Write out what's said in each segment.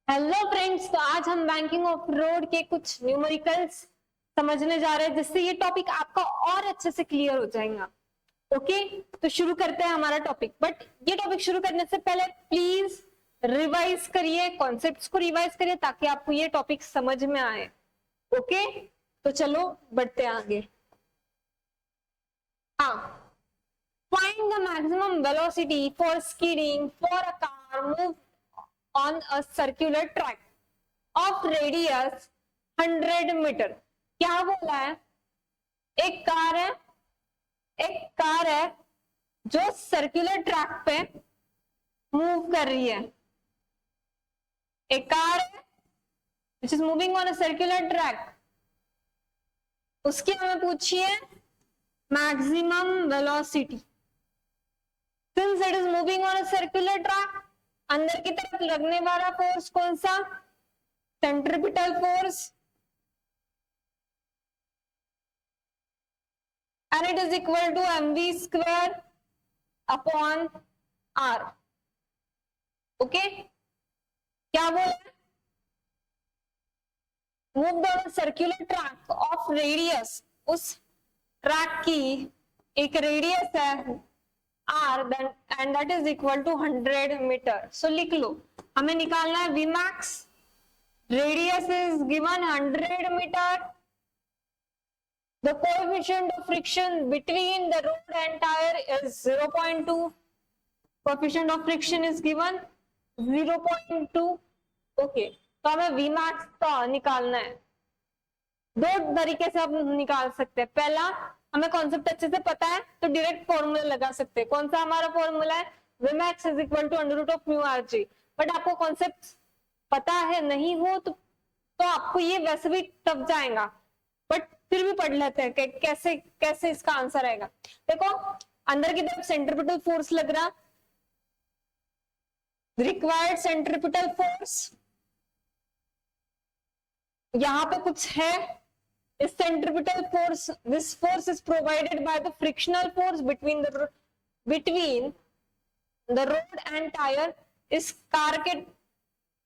Hello friends, तो आज हम बैंकिंग ऑफ रोड के कुछ न्यूमेरिकल्स समझने जा रहे हैं जिससे ये टॉपिक आपका और अच्छे से क्लियर हो जाएगा। ओके, तो शुरू करते हैं हमारा टॉपिक। बट ये टॉपिक शुरू करने से पहले प्लीज रिवाइज करिए, कॉन्सेप्ट्स को रिवाइज करिए ताकि आपको ये टॉपिक समझ में आए। ओके, तो चलो बढ़ते हैं आगे। हाँ, find the maximum velocity for skidding for a car move on a circular track of radius 100 metre. क्या बोला है? एक कार है जो सर्कुलर ट्रैक पे मूव कर रही है। एक कार है which is moving on a circular track, उसकी हमें पूछिए maximum velocity. since it is moving on a circular track, अंदर की तरफ लगने वाला फोर्स कौन सा? Centripetal force, and it is equal to mv square upon r। Okay, क्या बोला? Move the circular track of radius, उस ट्रैक की एक रेडियस है r and that is equal to 100 metre. So लिख लो, हमें निकालना है Vmax। Radius is given 100 metre. The coefficient of friction between the road and tire is 0.2. Coefficient of friction is given 0.2. Okay, तो हमें Vmax का निकालना है। दो तरीके से आप निकाल सकते हैं। पहला, हमें कॉन्सेप्ट अच्छे से पता है तो डायरेक्ट फॉर्मूला लगा सकते हैं। कौन सा हमारा फॉर्मूला है? Vmax is equal to under root of mu rg। But आपको कॉन्सेप्ट पता है नहीं हो तो आपको ये वैसे भी टफ जाएगा, बट फिर भी पढ़ लेते हैं कि कैसे कैसे इसका आंसर आएगा। देखो, अंदर की तरफ सेंट्रीपिटल फोर्स लग रहा, रिक्वायर्ड सेंट्रीपिटल फोर्स यहां पे कुछ है। इस centripetal force, this force is provided by the frictional force between the road and tyre. इस कार के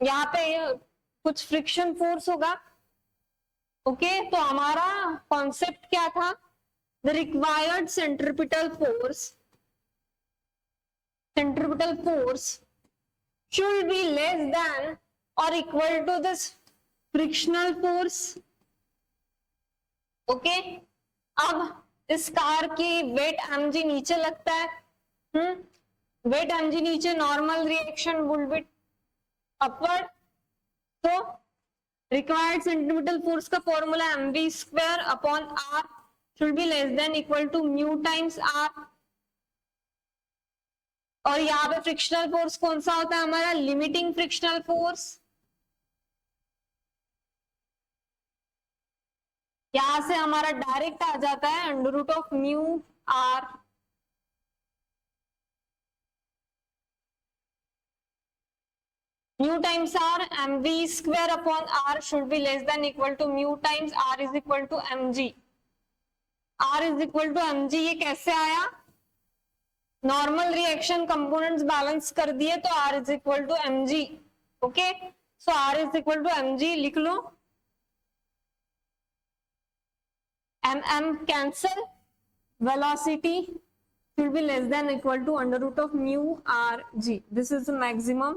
यहाँ पे कुछ फ्रिक्शन फोर्स होगा। ओके, तो हमारा कॉन्सेप्ट क्या था? The required centripetal force should be less than or equal to this frictional force। Okay, अब इस कार की वेट mg नीचे लगता है। वेट mg नीचे, normal reaction would be upward. तो रिक्वायर्ड सेंट्रीपिटल फोर्स का formula mv square upon r should be less than equal to mu times r। और यहाँ पे फ्रिक्शनल फोर्स कौन सा होता है हमारा? Limiting frictional force. यहां से हमारा डायरेक्ट आ जाता है under root of mu r. Mu times r, mv square upon r should be less than equal to mu times r is equal to mg। r is equal to mg, ये कैसे आया? Normal reaction components balance कर दिए तो r is equal to mg। Okay, so r is equal to mg लिख लो। mm cancel, velocity should be less than equal to under root of mu rg। this is the maximum,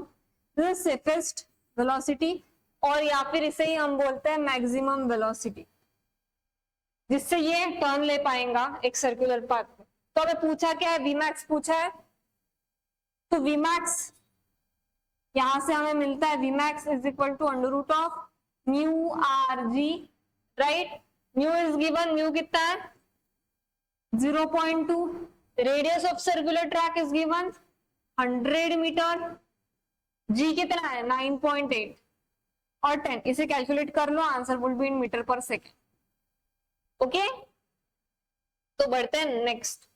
this is safest velocity, और या फिर इसे ही हम बोलते हैं maximum velocity, जिससे ये टर्न ले पाएगा एक सर्कुलर पाथ में। तो हमें पूछा क्या है? Vmax पूछा है। तो Vmax यहां से हमें मिलता है Vmax is equal to under root of mu rg, right. Mu is given, mu कितना है? 0.2। Radius of circular track is given 100 metre. G कितना है? 9.8 और 10, इसे कैलकुलेट कर लो, answer will be in metre per second. Okay, तो बढ़ते हैं next.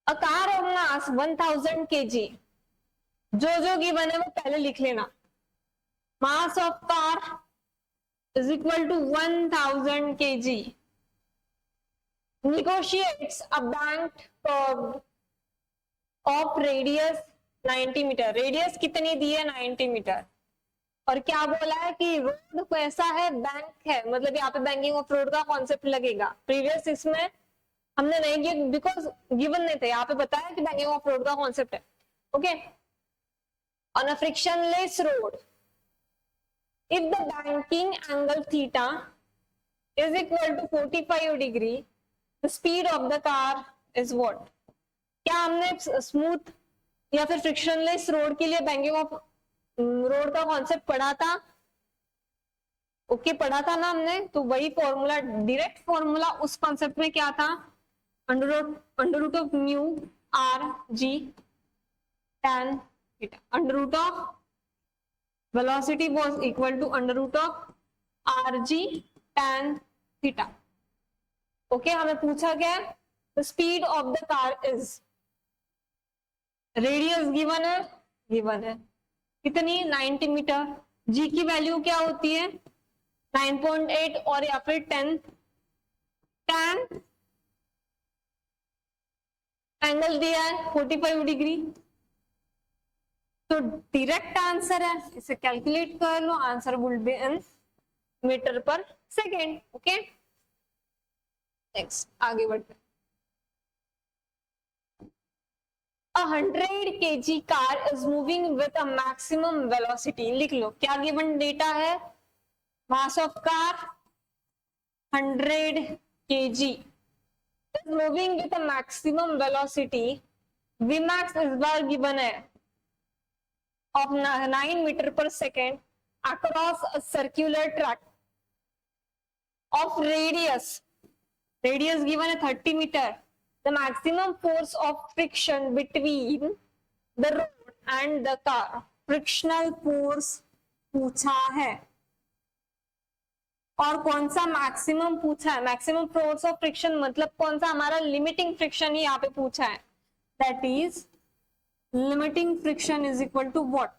A car of mass 1000 kg, जो गिवन है वो पहले लिख लेना। Mass of car is equal to 1000 kg, negotiates a banked curve of radius 90 metre, radius कितनी दी है 90 मीटर। और क्या बोला है कि रोड कैसा है, बैंक है, मतलब यहाँ पे बैंकिंग ऑफ रोड का कॉन्सेप्ट लगेगा। प्रीवियस इसमें हमने नहीं किया बिकॉज गिवन नहीं थे, यहाँ पे बताया कि बैंकिंग ऑफ रोड का कॉन्सेप्ट है। Okay, on a frictionless road if the banking angle theta is equal to 45 degree, the speed of the car is what? क्या हमने स्मूथ या फिर फ्रिक्शनलेस रोड के लिए बैंकिंग ऑफ रोड का concept पढ़ा था? ओके पढ़ा था ना हमने, तो वही फॉर्मूला, डायरेक्ट फॉर्मूला उस कॉन्सेप्ट में क्या था, under root of mu r g tan theta, under root of velocity was equal to under root of rg tan theta. Okay, हमें पूछा गया the speed of the car is, radius given है कितनी 90 metre, g की value क्या होती है 9.8 और या फिर 10, tan एंगल दिया है 45 डिग्री, तो डायरेक्ट आंसर है, इसे कैलकुलेट कर लो, answer will be in metre per second. Okay, next आगे बढ़ते हैं। 100 kg car is moving with a maximum velocity, लिख लो क्या गिवन डेटा है, mass of car 100 kg is moving with a maximum velocity, Vmax इस बार गिवन है of 9 meter per second across a circular track of radius given है 30 meter. The maximum force of friction between the road and the car, frictional force पूछा है, और कौन सा maximum पूछा है, मैक्सिमम फोर्स ऑफ फ्रिक्शन मतलब कौन सा, हमारा लिमिटिंग फ्रिक्शन ही यहाँ पे पूछा है, that is limiting friction is equal to what,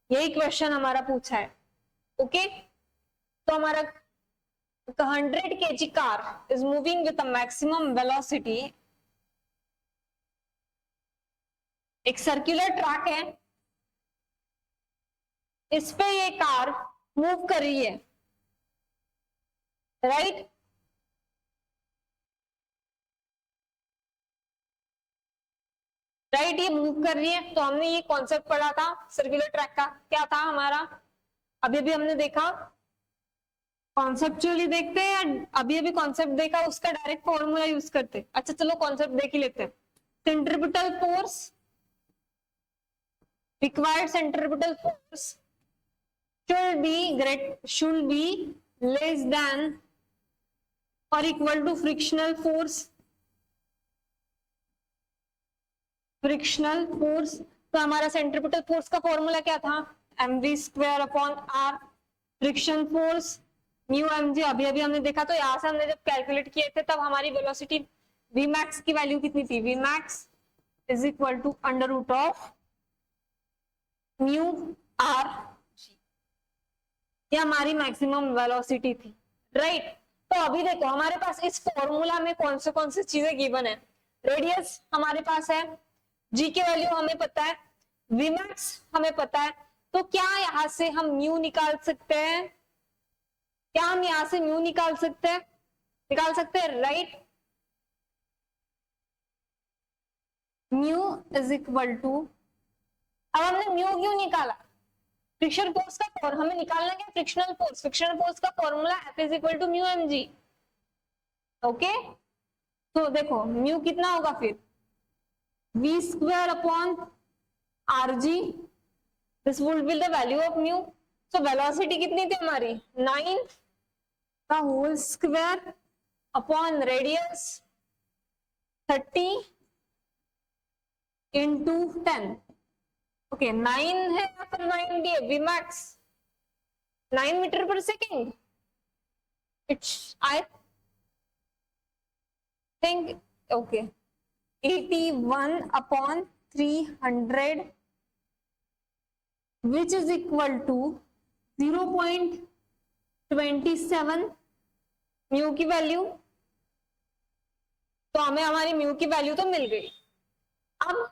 यही क्वेश्चन हमारा पूछा है। ओके, तो हमारा 100 kg car is moving with a maximum velocity, एक सर्कुलर ट्रैक है, इस पे ये कार मूव कर रही है, राइट? राइट, ये मूव कर रही है, तो हमने ये कॉन्सेप्ट पढ़ा था सर्कुलर ट्रैक का, क्या था हमारा, अभी अभी हमने देखा, कॉन्सेप्चुअली देखते हैं या अभी अभी कॉन्सेप्ट देखा उसका डायरेक्ट फॉर्मूला यूज करते? अच्छा चलो कॉन्सेप्ट देख ही लेते हैं। Centripetal force, required centripetal force should be less than or equal to frictional force, frictional force. तो हमारा सेंट्रीपिटल फोर्स का फॉर्मूला क्या था, mv square upon r, friction force mu mg, अभी अभी हमने देखा, तो यहां से हमने जब कैलकुलेट किए थे तब हमारी वेलोसिटी vmax की वैल्यू कितनी थी, vmax is equal to under root of mu r, ये हमारी मैक्सिमम वेलोसिटी थी, राइट? तो अभी देखो हमारे पास इस फॉर्मूला में कौन से चीजें गिवन है, रेडियस हमारे पास है, जी की वैल्यू हमें पता है, Vmax हमें पता है, तो क्या यहां से हम म्यू निकाल सकते हैं, क्या हम यहां से म्यू निकाल सकते हैं, right? Mu is equal to, अब हमने म्यू क्यों निकाला, फ्रिक्शन फोर्स का हमें निकालना क्या, फ्रिक्शनल फोर्स का formula F is equal to mu mg। Okay, तो देखो म्यू कितना होगा फिर v square upon rg, this will be the value of mu. So velocity कितनी थी हमारी 9 का whole square upon radius 30 into 10। Okay, 9 है या फिर 90 है, Vmax 9 metre per second, it's I think okay 81 upon 300 which is equal to 0.27 mu की value, तो हमें हमारी म्यू की वैल्यू तो मिल गई। अब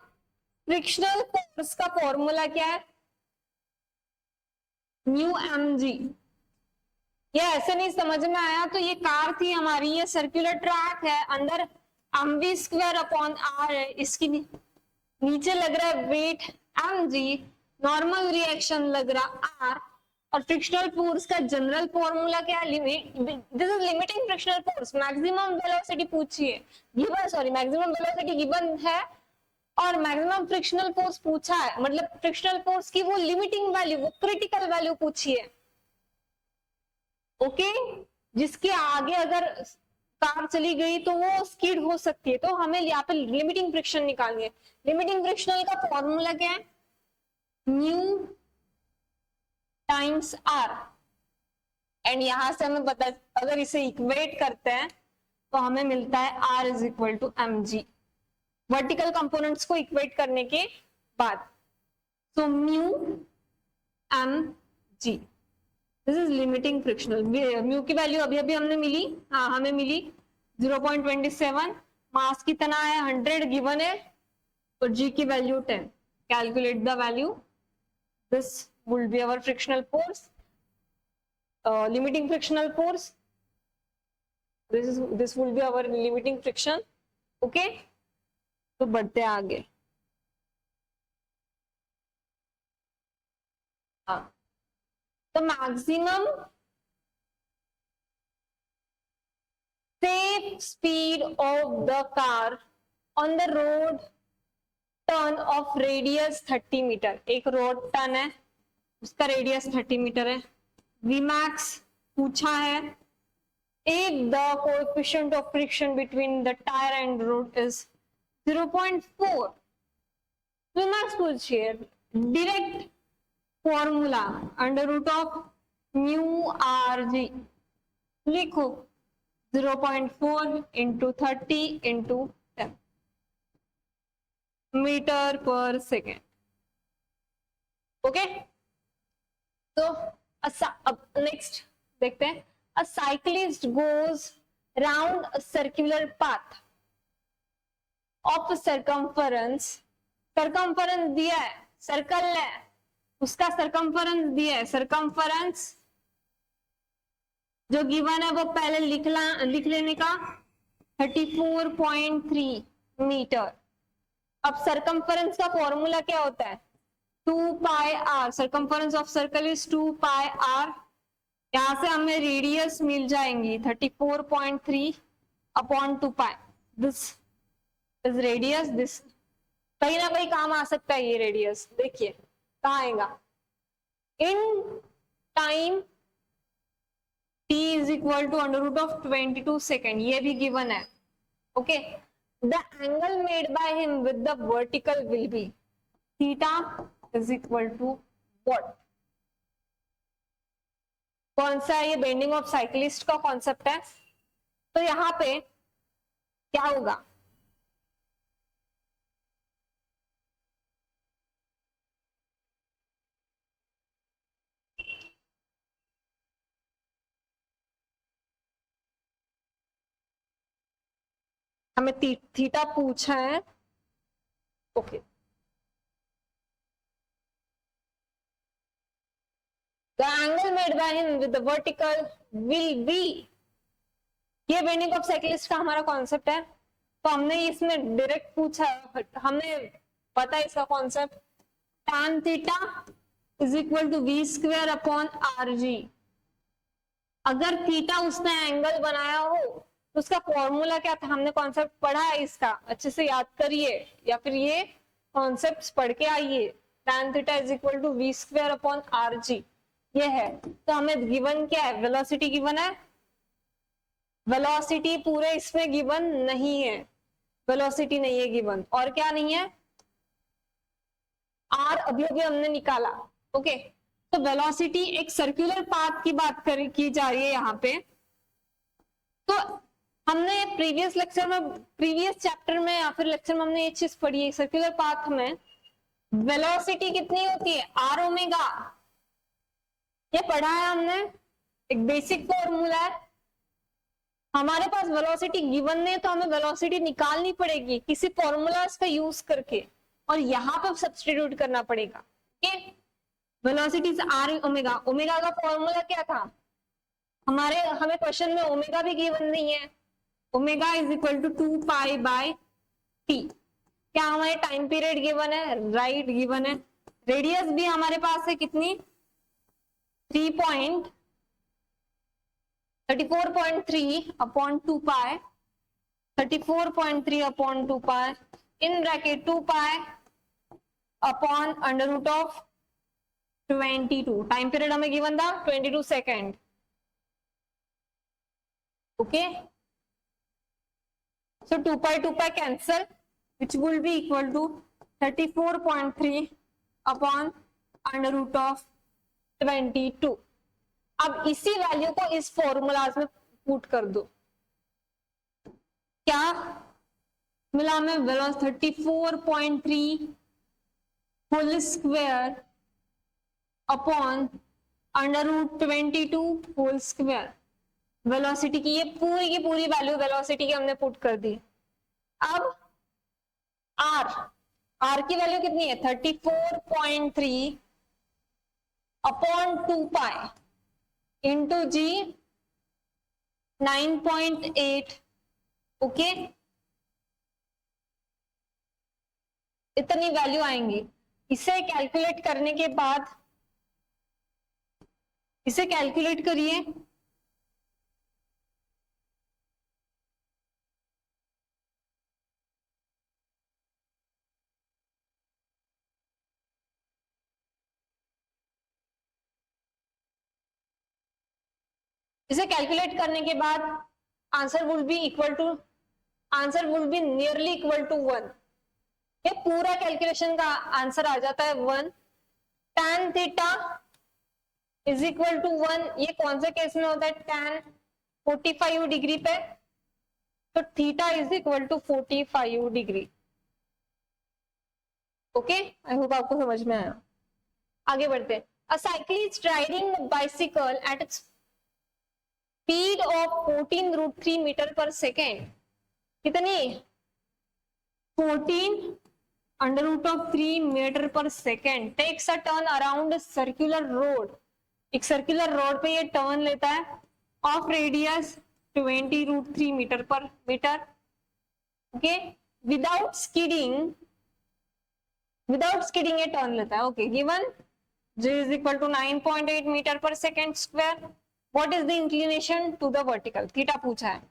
फ्रिक्शनल फोर्स का फॉर्मूला क्या है? Mu M g. ये ऐसे नहीं समझ में आया तो ये कार थी हमारी, ये सर्कुलर ट्रैक है, अंदर m v square upon r है, इसकी नीचे लग रहा है weight m g, normal reaction लग रहा आर, और फ्रिक्शनल फोर्स का जनरल फॉर्मूला क्या है? This is limiting frictional force, maximum velocity पूछिए given, sorry maximum velocity given है और मैक्सिमम फ्रिक्शनल फोर्स पूछा है, मतलब फ्रिक्शनल फोर्स की वो लिमिटिंग वैल्यू, वो क्रिटिकल वैल्यू पूछिए। ओके, जिसके आगे अगर कार चली गई तो वो स्किड हो सकती है, तो हमें यहाँ पे लिमिटिंग फ्रिक्शन निकालनी है। लिमिटिंग फ्रिक्शनल का फॉर्मूला क्या है? म्यू टाइम्स आर, एंड यहां से हमें पता, अगर इसे इक्वेट करते हैं तो हमें मिलता है R is equal to m g, vertical components को इक्वेट करने के बाद। सो म्यू एम जी, this is limiting frictional. Mu की वैल्यू अभी अभी हमने मिली, हाँ हमें मिली 0.27, मास कितना है 100 गिवन है, और जी की value 10। Calculate the value, this will be our frictional force, limiting frictional force, this will be our limiting friction। okay, तो बढ़ते हैं आगे। the maximum safe speed of the car on the road turn of radius 30 metre, एक road turn है उसका radius 30 metre है। Vmax पूछा है, if the coefficient of friction between the tire and road is 0.4, Vmax पूछिए, direct formula under root of mu rg, लिखो 0.4 into 30 into 10 metre per second. Okay, तो अब नेक्स्ट देखते हैं। A cyclist goes round a circular path of circumference, circumference दिया है, circle है उसका circumference दिया है, circumference जो गिवन है वो पहले लिख लेने का 34.3 मीटर। अब circumference का फॉर्मूला क्या होता है? 2 pi r, circumference of circle is 2 pi r, यहां से हमें रेडियस मिल जाएंगी 34.3 upon 2 pi, this is radius, this कहीं ना कहीं काम आ सकता है ये रेडियस, देखिए कहाँ आएगा, in time t is equal to under root of 22 second, ये भी गिवन है। Okay, the angle made by him with the vertical will be theta is equal to what? कौन सा ये बेंडिंग ऑफ साइक्लिस्ट का कॉन्सेप्ट है, तो यहां पे क्या होगा? हमें थीटा पूछा है। Okay, the angle made by him with the vertical will be, ये बेंडिंग ऑफ साइक्लिस्ट का हमारा कॉन्सेप्ट है, तो हमने इसमें डायरेक्ट पूछा, हमें पता है इसका concept, tan theta is equal to v square upon r g. अगर थीटा उसने एंगल बनाया हो तो उसका फॉर्मूला क्या था, हमने कॉन्सेप्ट पढ़ा है इसका, अच्छे से याद करिए या फिर ये कॉन्सेप्ट्स पढ़ के आइए। tan theta is equal to v square upon r g, ये है। तो हमें गिवन क्या है? वेलोसिटी गिवन है, वेलोसिटी पूरे इसमें गिवन नहीं है, वेलोसिटी नहीं है गिवन, और क्या नहीं है? आर अभी अभी हमने निकाला। ओके, तो वेलोसिटी एक सर्कुलर पाथ की बात की जा रही है यहाँ पे। तो हमने प्रीवियस लेक्चर में, प्रीवियस चैप्टर में या फिर लेक्चर में हमने ये चीज पढ़ी है, सर्कुलर पाथ में वेलोसिटी कितनी होती है? आर ओमेगा, ये पढ़ा है हमने, एक बेसिक फॉर्मूला है। हमारे पास वेलोसिटी गिवन नहीं है तो हमें वेलोसिटी निकालनी पड़ेगी किसी फॉर्मूला का यूज करके, और यहाँ पे सब्स्टिट्यूट करना पड़ेगा। Okay, velocity is r omega. Omega का फॉर्मूला क्या था हमें क्वेश्चन में ओमेगा भी गिवन नहीं है। Omega is equal to 2 pi by t. क्या हमारे टाइम पीरियड गिवन है? राइट, गिवन है। रेडियस भी हमारे पास है कितनी? 34.3 upon 2 pi, 34.3 upon 2 pi in bracket 2 pi upon under root of 22। Time period हमें गिवन था 22 second. Okay, so 2 pi cancel, which will be equal to 34.3 upon under root of 22। अब इसी वैल्यू को इस फॉर्मूलाज में पुट कर दो। क्या मिला हमें? Velocity 34.3 whole square upon under root 22 whole square. Velocity की ये पूरी की पूरी वैल्यू वेलोसिटी की हमने पुट कर दी। अब आर की वैल्यू कितनी है? 34.3 अपॉन 2 पाई इंटू जी 9.8। ओके, इतनी वैल्यू आएंगी। इसे कैलकुलेट करने के बाद इसे कैलकुलेट करिए। इसे कैलकुलेट करने के बाद answer will be nearly equal to 1। ये पूरा कैलकुलेशन का आंसर आ जाता है 1। tan theta is equal to 1। ये कौन से केस में होता है? tan 45 डिग्री पे, तो theta is equal to 45 degree. Okay, I hope आपको समझ में आया। आगे बढ़ते हैं। A cyclist riding bicycle at speed of 14√3 metre per second. कितनी? 14 under root of 3 metre per second takes a turn around circular road. एक सर्कुलर रोड पे ये टर्न लेता है of radius 20√3 metre per metre. Okay, without skidding ये turn लेता है। Okay, given g is equal to 9.8 metre per second square. What is the inclination to the vertical? Theta पूछा है।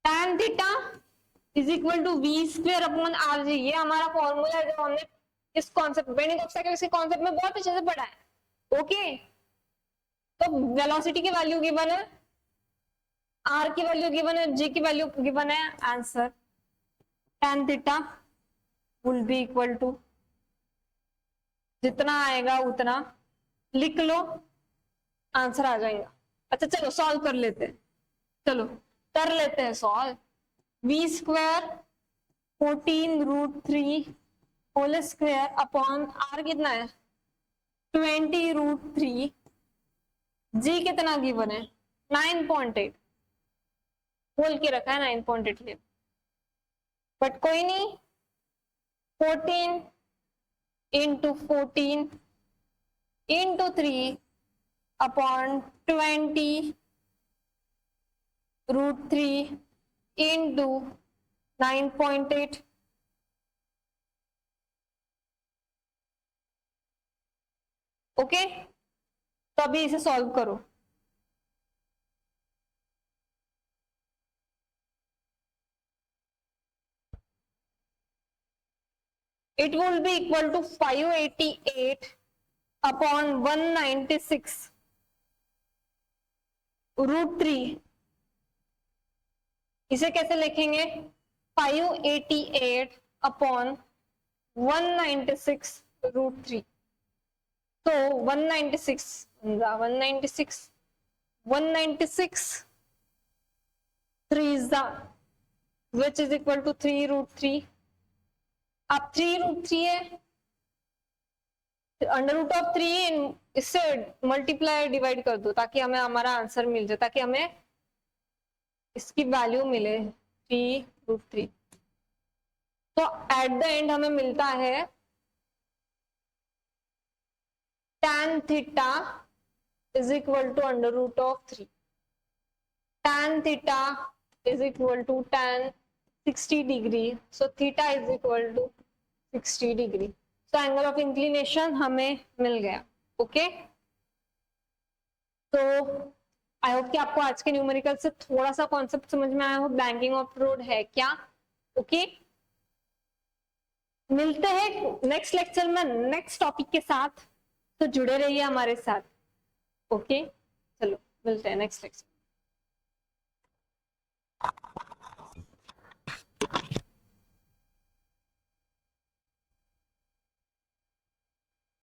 tan theta is equal to v square upon r g. ये हमारा formula है जो हमने इस कॉन्सेप्ट बेंडिंग ऑफ साइकिल के concept में बहुत अच्छे से पढ़ा है। ओके, तो वेलोसिटी की वैल्यू गिवन है, आर की वैल्यू गिवन है, जी की वैल्यू गिवन है। Answer tan theta will be equal to, जितना आएगा उतना लिख लो, आंसर आ जाएगा। अच्छा चलो सॉल्व कर लेते हैं। चलो कर लेते हैं solve. V square 14√3 whole square upon r कितना है? 20√3। जी कितना गिवन है? 9.8। बोल के रखा है 9.8 ले, बट कोई नहीं। 14 into 14 into 3 upon 20√3 into 9.8। Okay, तो अभी इसे सॉल्व करो। It will be equal to 588 upon 196 √3। इसे कैसे लिखेंगे? 588 अपॉन 196 √3। तो 196 3 is the which is equal to 3√3। अब 3√3 है, अंडर रूट ऑफ 3 इससे मल्टीप्लाई डिवाइड कर दो ताकि हमें हमारा आंसर मिल जाए, ताकि हमें इसकी वैल्यू मिले 3√3। तो एट द एंड हमें मिलता है tan theta is equal to under root of 3. tan theta is equal to tan 60 degree. So theta is equal to 60 degree. So angle of inclination हमें मिल गया. ओके, तो आई होप कि आपको आज के न्यूमेरिकल से थोड़ा सा कॉन्सेप्ट समझ में आया हो. बैंकिंग ऑफ रोड है क्या. ओके, मिलते हैं नेक्स्ट लेक्चर में नेक्स्ट टॉपिक के साथ, तो जुड़े रहिए हमारे साथ. ओके, चलो मिलते हैं नेक्स्ट लेक्चर.